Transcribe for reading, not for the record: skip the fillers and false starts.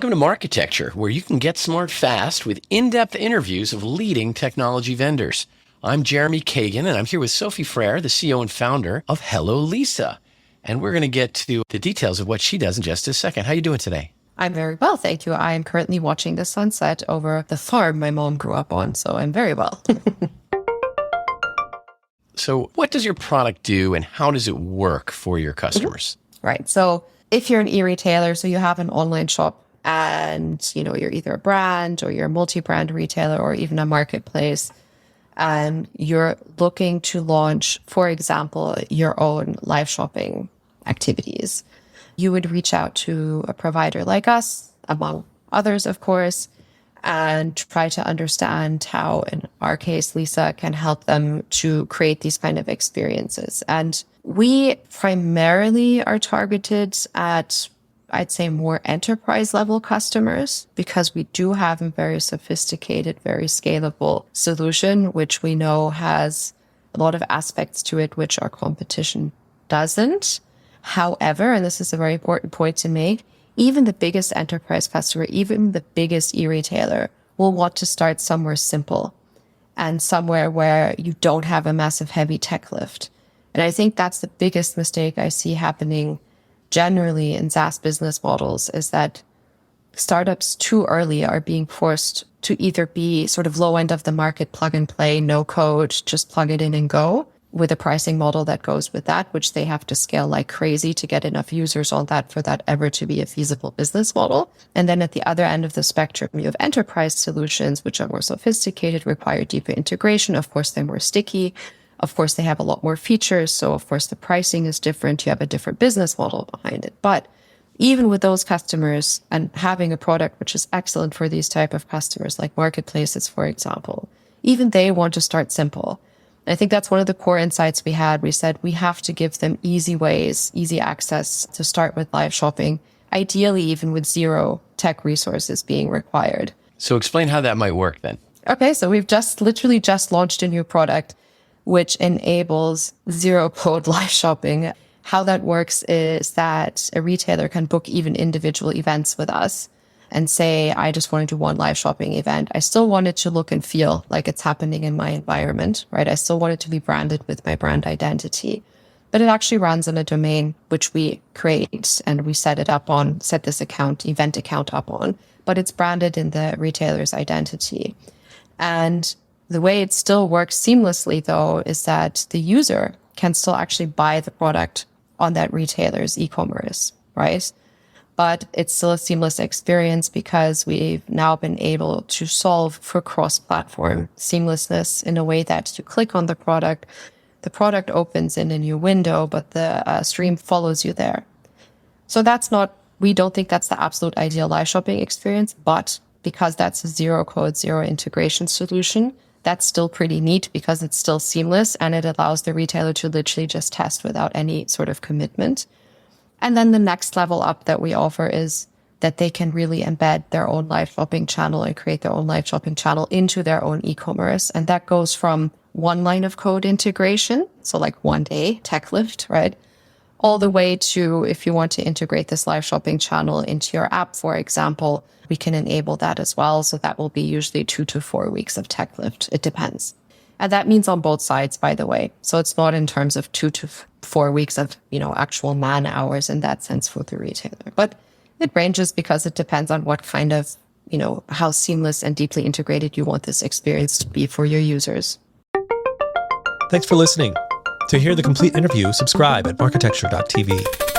Welcome to Marketecture, where you can get smart fast with in-depth interviews of leading technology vendors. I'm Jeremy Kagan, and I'm here with Sophie Frere, the CEO and founder of Hello LiSA. And we're going to get to the details of what she does in just a second. How are you doing today? I'm very well, thank you. I am currently watching the sunset over the farm my mom grew up on, so I'm very well. So what does your product do and how does it work for your customers? Right. So if you're an e-retailer, so you have an online shop and, you're either a brand or you're a multi-brand retailer or even a marketplace, and you're looking to launch, for example, your own live shopping activities, you would reach out to a provider like us, among others, of course, and try to understand how, in our case, LiSA can help them to create these kind of experiences. And we primarily are targeted at, I'd say, more enterprise level customers, because we do have a very sophisticated, very scalable solution, which we know has a lot of aspects to it, which our competition doesn't. However, and this is a very important point to make, even the biggest enterprise customer, even the biggest e-retailer will want to start somewhere simple and somewhere where you don't have a massive heavy tech lift. And I think that's the biggest mistake I see happening generally in SaaS business models, is that startups too early are being forced to either be sort of low end of the market, plug and play, no code, just plug it in and go, with a pricing model that goes with that, which they have to scale like crazy to get enough users on that for that ever to be a feasible business model. And then at the other end of the spectrum, you have enterprise solutions, which are more sophisticated, require deeper integration. Of course, they're more sticky. Of course, they have a lot more features. So of course, the pricing is different. You have a different business model behind it. But even with those customers and having a product which is excellent for these type of customers, like marketplaces, for example, even they want to start simple. I think that's one of the core insights we had. We said we have to give them easy ways, easy access to start with live shopping, ideally even with zero tech resources being required. So explain how that might work then. Okay, so we've literally just launched a new product which enables zero code live shopping. How that works is that a retailer can book even individual events with us and say, I just want to do one live shopping event. I still want it to look and feel like it's happening in my environment, right? I still want it to be branded with my brand identity, but it actually runs on a domain which we create and we set this event account up on, but it's branded in the retailer's identity. And the way it still works seamlessly, though, is that the user can still actually buy the product on that retailer's e-commerce, right? But it's still a seamless experience because we've now been able to solve for cross-platform seamlessness in a way that you click on the product opens in a new window, but the stream follows you there. So we don't think that's the absolute ideal live shopping experience, but because that's a zero code, zero integration solution, that's still pretty neat because it's still seamless and it allows the retailer to literally just test without any sort of commitment. And then the next level up that we offer is that they can really embed their own live shopping channel and create their own live shopping channel into their own e-commerce. And that goes from one line of code integration, so like one day tech lift, right? All the way to, if you want to integrate this live shopping channel into your app, for example, we can enable that as well. So that will be usually 2 to 4 weeks of tech lift. It depends. And that means on both sides, by the way. So it's not in terms of 2 to 4 weeks of, actual man hours in that sense for the retailer. But it ranges because it depends on what kind of, how seamless and deeply integrated you want this experience to be for your users. Thanks for listening. To hear the complete interview, subscribe at marketecture.tv.